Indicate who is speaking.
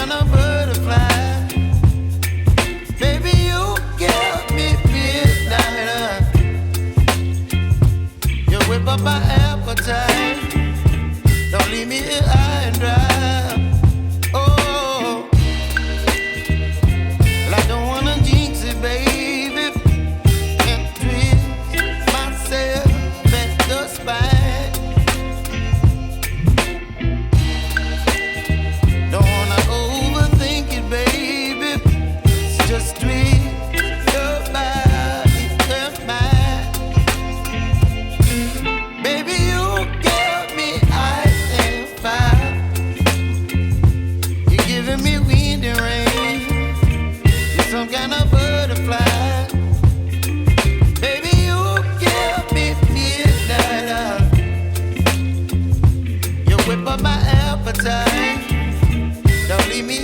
Speaker 1: kind of butterfly. Baby, you give me midnight. You whip up my appetite. Don't leave me here high and dry. Oh, well, I don't wanna jinx it, baby, and twist myself at the spine. Don't wanna overthink it, baby. It's just twist your body and mine. Baby, you give me ice and fire. You're giving me wind and rain. You're some kind of butterfly. Baby, you give me midnight. You whip up my appetite. Don't leave me